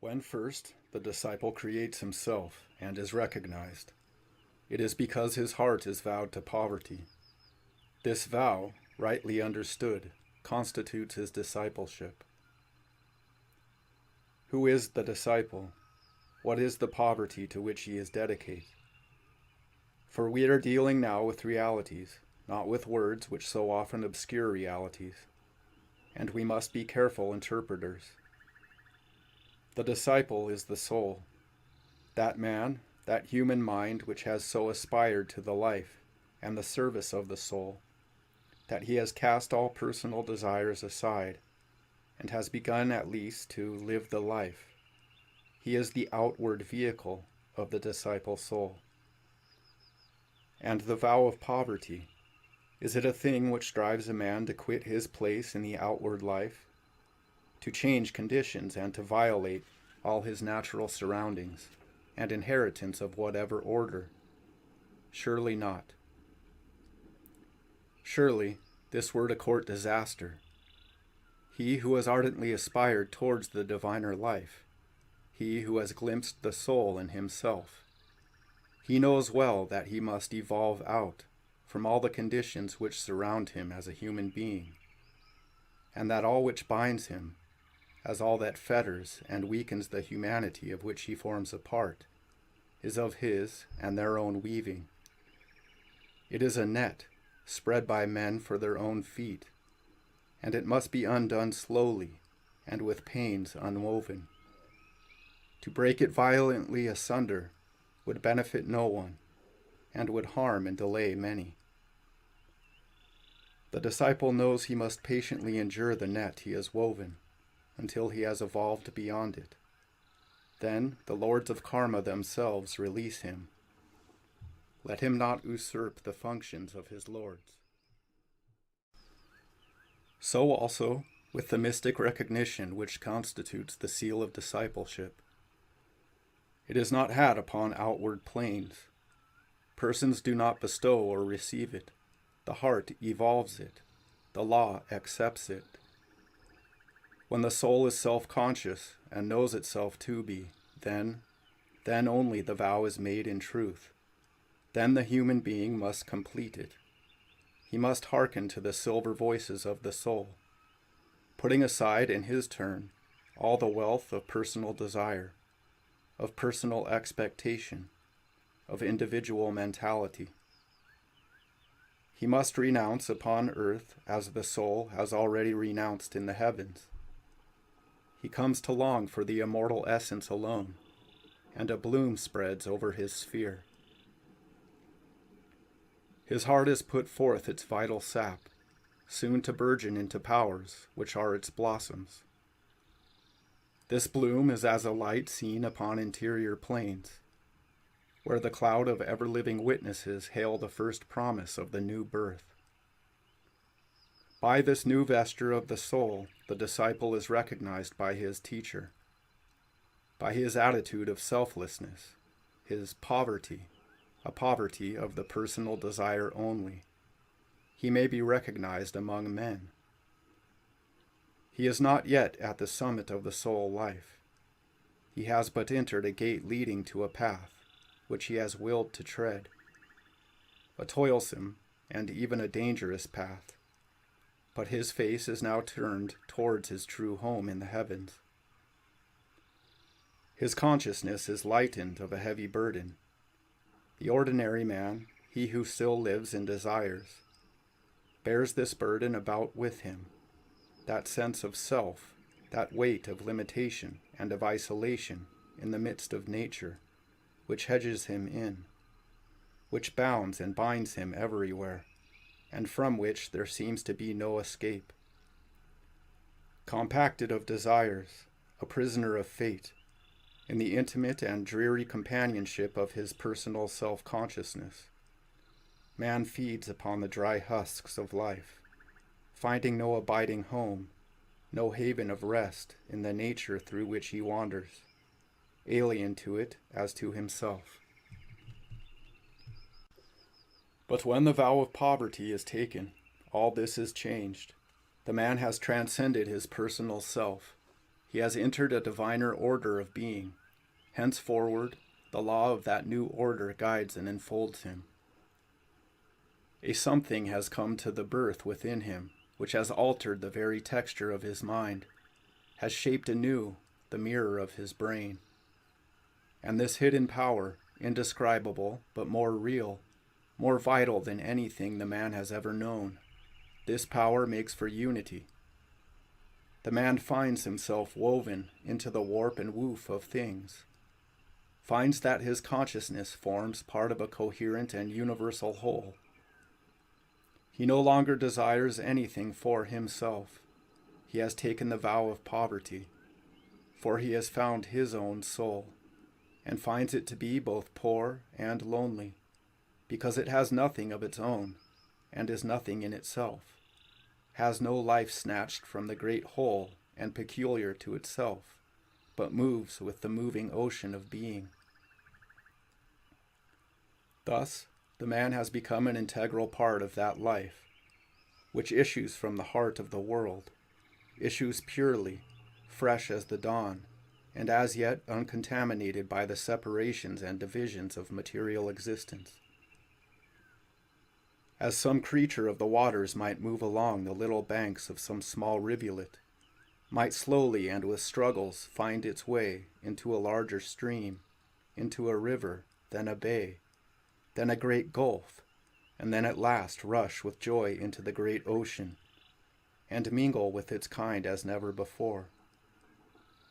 When first the disciple creates himself and is recognized, it is because his heart is vowed to poverty. This vow, rightly understood, constitutes his discipleship. Who is the disciple? What is the poverty to which he is dedicated? For we are dealing now with realities, not with words which so often obscure realities, and we must be careful interpreters. The disciple is the soul, that man, that human mind which has so aspired to the life and the service of the soul, that he has cast all personal desires aside, and has begun at least to live the life. He is the outward vehicle of the disciple soul. And the vow of poverty, is it a thing which drives a man to quit his place in the outward life, to change conditions and to violate all his natural surroundings and inheritance of whatever order? Surely not. Surely this were to court disaster. He who has ardently aspired towards the diviner life, he who has glimpsed the soul in himself, he knows well that he must evolve out from all the conditions which surround him as a human being, and that all which binds him, as all that fetters and weakens the humanity of which he forms a part, is of his and their own weaving. It is a net spread by men for their own feet, and it must be undone slowly and with pains unwoven. To break it violently asunder would benefit no one, and would harm and delay many. The disciple knows he must patiently endure the net he has woven, until he has evolved beyond it. Then the lords of karma themselves release him. Let him not usurp the functions of his lords. So also with the mystic recognition which constitutes the seal of discipleship. It is not had upon outward planes. Persons do not bestow or receive it. The heart evolves it. The law accepts it. When the soul is self-conscious and knows itself to be, then only the vow is made in truth. Then the human being must complete it. He must hearken to the silver voices of the soul, putting aside in his turn all the wealth of personal desire, of personal expectation, of individual mentality. He must renounce upon earth as the soul has already renounced in the heavens. He comes to long for the immortal essence alone, and a bloom spreads over his sphere. His heart has put forth its vital sap, soon to burgeon into powers which are its blossoms. This bloom is as a light seen upon interior plains, where the cloud of ever-living witnesses hail the first promise of the new birth. By this new vesture of the soul, the disciple is recognized by his teacher. By his attitude of selflessness, his poverty, a poverty of the personal desire only, he may be recognized among men. He is not yet at the summit of the soul life. He has but entered a gate leading to a path which he has willed to tread, a toilsome and even a dangerous path, but his face is now turned towards his true home in the heavens. His consciousness is lightened of a heavy burden. The ordinary man, he who still lives in desires, bears this burden about with him, that sense of self, that weight of limitation and of isolation in the midst of nature, which hedges him in. which bounds and binds him everywhere, and from which there seems to be no escape. Compacted of desires, a prisoner of fate, in the intimate and dreary companionship of his personal self-consciousness, man feeds upon the dry husks of life, finding no abiding home, no haven of rest in the nature through which he wanders, alien to it as to himself. But when the vow of poverty is taken, all this is changed. The man has transcended his personal self. He has entered a diviner order of being. Henceforward, the law of that new order guides and enfolds him. A something has come to the birth within him, which has altered the very texture of his mind, has shaped anew the mirror of his brain. And this hidden power, indescribable but more real, more vital than anything the man has ever known, this power makes for unity. The man finds himself woven into the warp and woof of things, finds that his consciousness forms part of a coherent and universal whole. He no longer desires anything for himself. He has taken the vow of poverty, for he has found his own soul, and finds it to be both poor and lonely, because it has nothing of its own, and is nothing in itself, has no life snatched from the great whole and peculiar to itself, but moves with the moving ocean of being. Thus, the man has become an integral part of that life, which issues from the heart of the world, issues purely, fresh as the dawn, and as yet uncontaminated by the separations and divisions of material existence. As some creature of the waters might move along the little banks of some small rivulet, might slowly and with struggles find its way into a larger stream, into a river, then a bay, then a great gulf, and then at last rush with joy into the great ocean, and mingle with its kind as never before.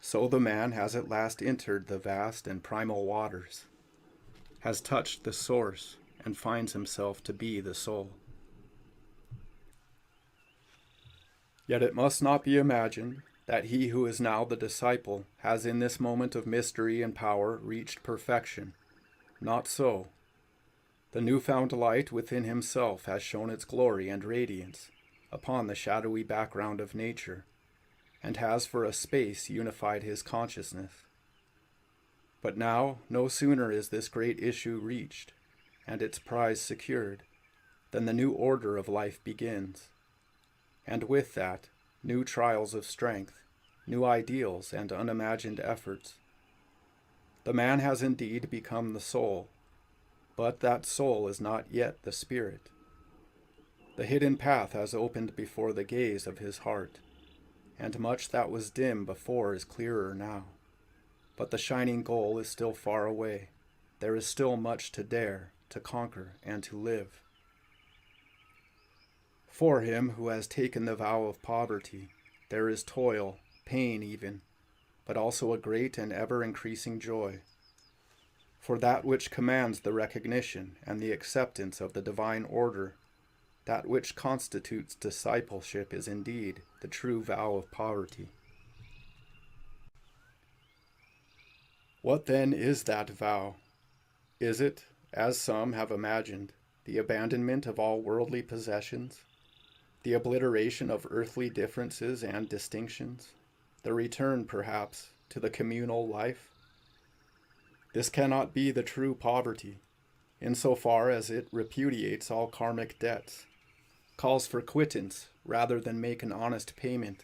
So the man has at last entered the vast and primal waters, has touched the source, and finds himself to be the soul. Yet it must not be imagined that he who is now the disciple has in this moment of mystery and power reached perfection. Not so. The newfound light within himself has shown its glory and radiance upon the shadowy background of nature, and has for a space unified his consciousness. But now, no sooner is this great issue reached, and its prize secured, than the new order of life begins. And with that, new trials of strength, new ideals and unimagined efforts. The man has indeed become the soul, but that soul is not yet the spirit. The hidden path has opened before the gaze of his heart, and much that was dim before is clearer now. But the shining goal is still far away. There is still much to dare, to conquer, and to live. For him who has taken the vow of poverty, there is toil, pain even, but also a great and ever-increasing joy. For that which commands the recognition and the acceptance of the divine order, that which constitutes discipleship, is indeed the true vow of poverty. What then is that vow? Is it, as some have imagined, the abandonment of all worldly possessions, the obliteration of earthly differences and distinctions, the return, perhaps, to the communal life? This cannot be the true poverty, insofar as it repudiates all karmic debts, calls for quittance rather than make an honest payment,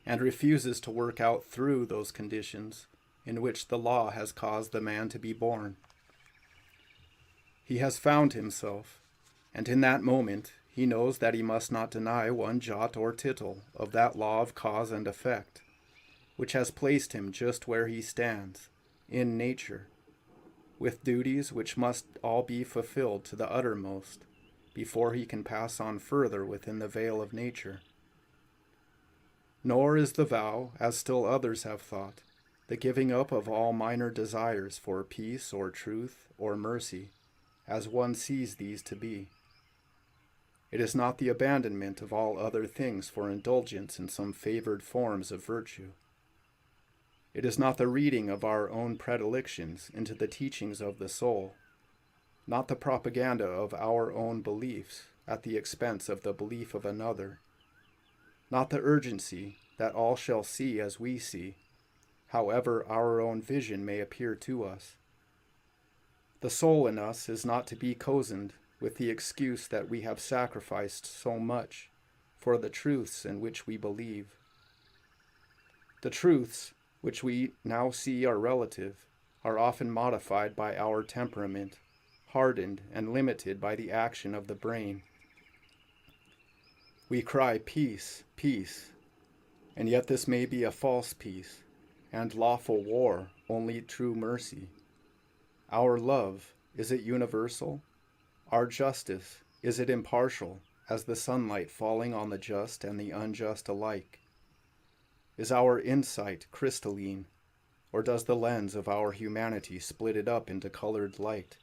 and refuses to work out through those conditions in which the law has caused the man to be born. He has found himself, and in that moment he knows that he must not deny one jot or tittle of that law of cause and effect, which has placed him just where he stands, in nature, with duties which must all be fulfilled to the uttermost, before he can pass on further within the veil of nature. Nor is the vow, as still others have thought, the giving up of all minor desires for peace or truth or mercy, as one sees these to be. It is not the abandonment of all other things for indulgence in some favored forms of virtue. It is not the reading of our own predilections into the teachings of the soul, not the propaganda of our own beliefs at the expense of the belief of another, not the urgency that all shall see as we see, however our own vision may appear to us. The soul in us is not to be cozened with the excuse that we have sacrificed so much for the truths in which we believe. The truths which we now see are relative are often modified by our temperament, hardened and limited by the action of the brain. We cry peace, peace, and yet this may be a false peace, and lawful war only true mercy. Our love, is it universal? Our justice, is it impartial, as the sunlight falling on the just and the unjust alike? Is our insight crystalline, or does the lens of our humanity split it up into colored light?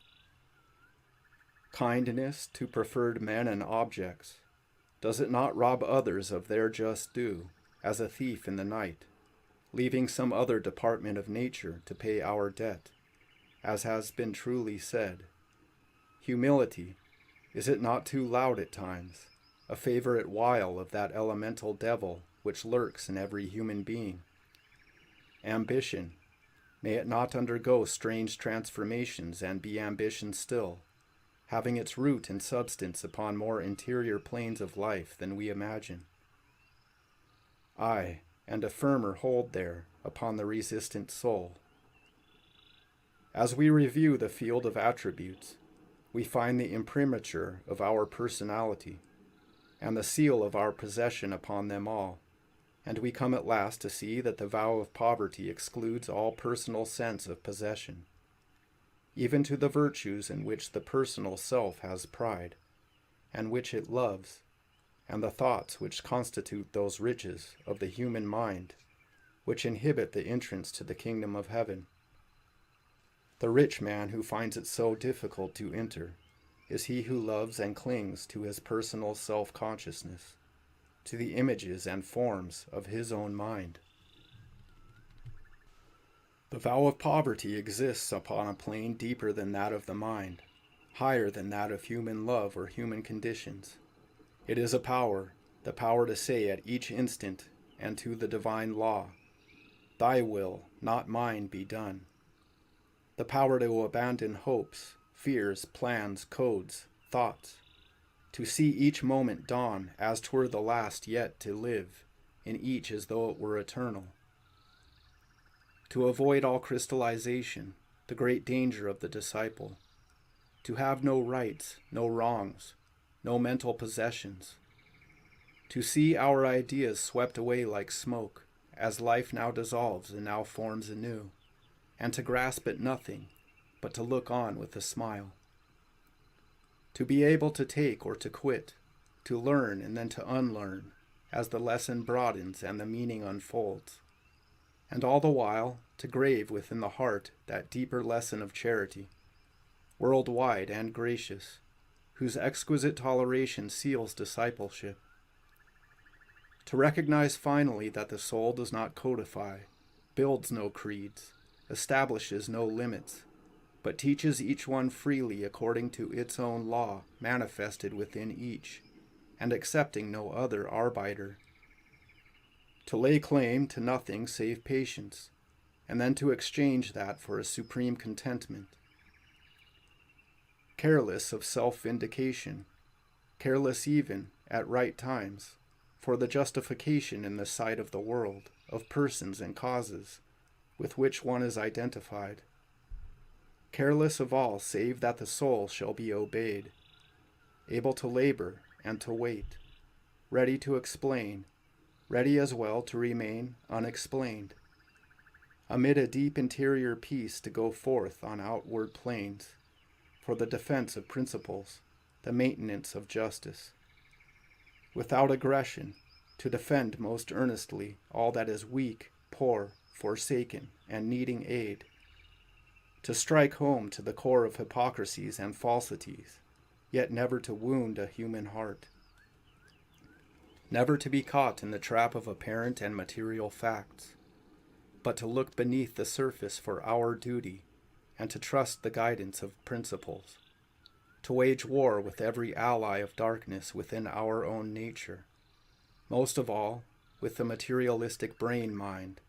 Kindness to preferred men and objects, does it not rob others of their just due, as a thief in the night, leaving some other department of nature to pay our debt, as has been truly said? Humility, is it not too loud at times, a favorite wile of that elemental devil which lurks in every human being? Ambition, may it not undergo strange transformations and be ambition still, having its root and substance upon more interior planes of life than we imagine? Aye, and a firmer hold there upon the resistant soul. As we review the field of attributes, we find the imprimatur of our personality, and the seal of our possession upon them all, and we come at last to see that the vow of poverty excludes all personal sense of possession, even to the virtues in which the personal self has pride, and which it loves, and the thoughts which constitute those riches of the human mind, which inhibit the entrance to the kingdom of heaven. The rich man who finds it so difficult to enter is he who loves and clings to his personal self-consciousness, to the images and forms of his own mind. The vow of poverty exists upon a plane deeper than that of the mind, higher than that of human love or human conditions. It is a power, the power to say at each instant and to the divine law, "Thy will, not mine, be done." The power to abandon hopes, fears, plans, codes, thoughts, to see each moment dawn as 'twere the last yet to live, in each as though it were eternal. To avoid all crystallization, the great danger of the disciple. To have no rights, no wrongs, no mental possessions. To see our ideas swept away like smoke, as life now dissolves and now forms anew, and to grasp at nothing, but to look on with a smile. To be able to take or to quit, to learn and then to unlearn, as the lesson broadens and the meaning unfolds, and all the while to grave within the heart that deeper lesson of charity, worldwide and gracious, whose exquisite toleration seals discipleship. To recognize finally that the soul does not codify, builds no creeds, establishes no limits, but teaches each one freely according to its own law manifested within each, and accepting no other arbiter. To lay claim to nothing save patience, and then to exchange that for a supreme contentment. Careless of self-vindication, careless even, at right times, for the justification in the sight of the world, of persons and causes, with which one is identified. Careless of all save that the soul shall be obeyed, able to labor and to wait, ready to explain, ready as well to remain unexplained, amid a deep interior peace to go forth on outward planes, for the defense of principles, the maintenance of justice. Without aggression, to defend most earnestly all that is weak, poor, forsaken, and needing aid. to strike home to the core of hypocrisies and falsities, yet never to wound a human heart. Never to be caught in the trap of apparent and material facts, but to look beneath the surface for our duty and to trust the guidance of principles, to wage war with every ally of darkness within our own nature, most of all with the materialistic brain mind,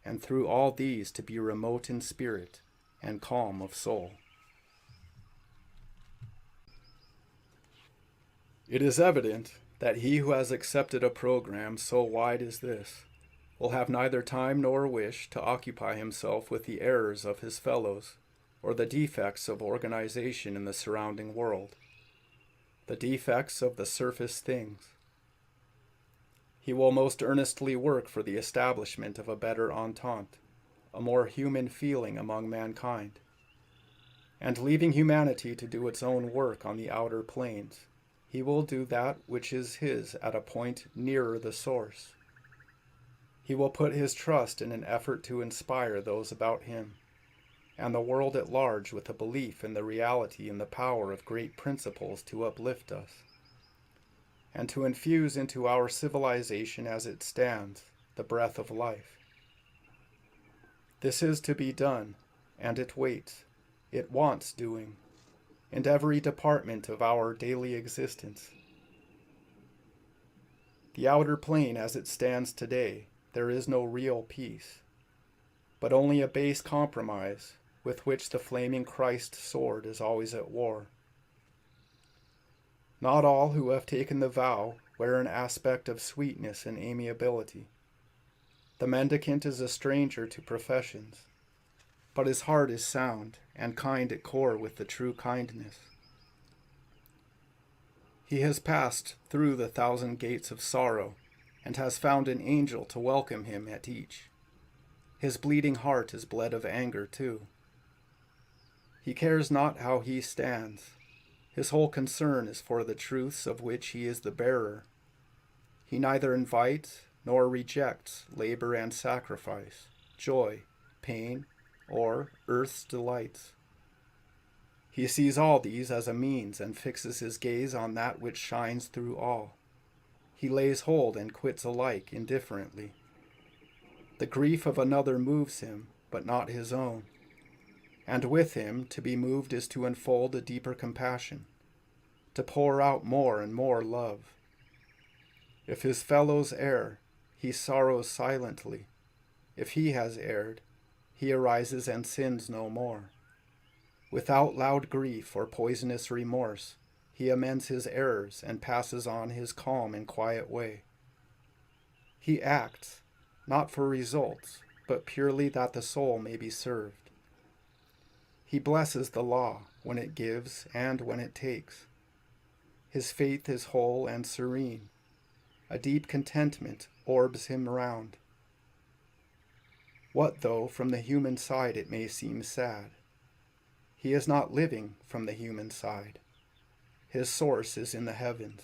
and through all these to be remote in spirit and calm of soul. It is evident that he who has accepted a program so wide as this will have neither time nor wish to occupy himself with the errors of his fellows or the defects of organization in the surrounding world, the defects of the surface things. He will most earnestly work for the establishment of a better entente, a more human feeling among mankind, and leaving humanity to do its own work on the outer planes, he will do that which is his at a point nearer the source. He will put his trust in an effort to inspire those about him, and the world at large with a belief in the reality and the power of great principles to uplift us, and to infuse into our civilization as it stands the breath of life. This is to be done, and it waits, it wants doing, in every department of our daily existence. The outer plane as it stands today, there is no real peace, but only a base compromise with which the flaming Christ sword is always at war. Not all who have taken the vow wear an aspect of sweetness and amiability. The mendicant is a stranger to professions, but his heart is sound and kind at core with the true kindness. He has passed through the 1,000 gates of sorrow and has found an angel to welcome him at each. His bleeding heart is bled of anger too. He cares not how he stands. His whole concern is for the truths of which he is the bearer. He neither invites nor rejects labor and sacrifice, joy, pain, or earth's delights. He sees all these as a means and fixes his gaze on that which shines through all. He lays hold and quits alike indifferently. The grief of another moves him, but not his own. And with him, to be moved is to unfold a deeper compassion, to pour out more and more love. If his fellows err, he sorrows silently. If he has erred, he arises and sins no more. Without loud grief or poisonous remorse, he amends his errors and passes on his calm and quiet way. He acts, not for results, but purely that the soul may be served. He blesses the law when it gives and when it takes. His faith is whole and serene. A deep contentment orbs him round. What though from the human side it may seem sad? He is not living from the human side. His source is in the heavens.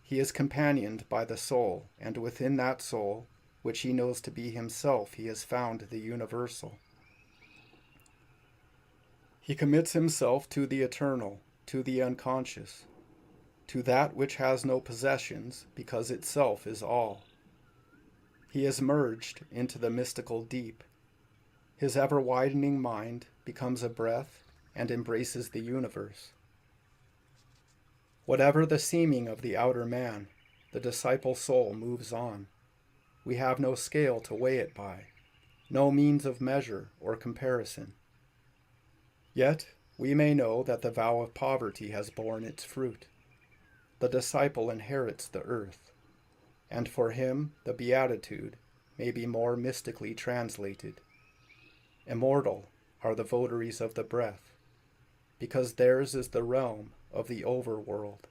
He is companioned by the soul, and within that soul, which he knows to be himself, he has found the universal. He commits himself to the eternal, to the unconscious, to that which has no possessions, because itself is all. He is merged into the mystical deep. His ever-widening mind becomes a breath and embraces the universe. Whatever the seeming of the outer man, the disciple soul moves on. We have no scale to weigh it by, no means of measure or comparison. Yet we may know that the vow of poverty has borne its fruit. The disciple inherits the earth, and for him the beatitude may be more mystically translated. Immortal are the votaries of the breath, because theirs is the realm of the overworld.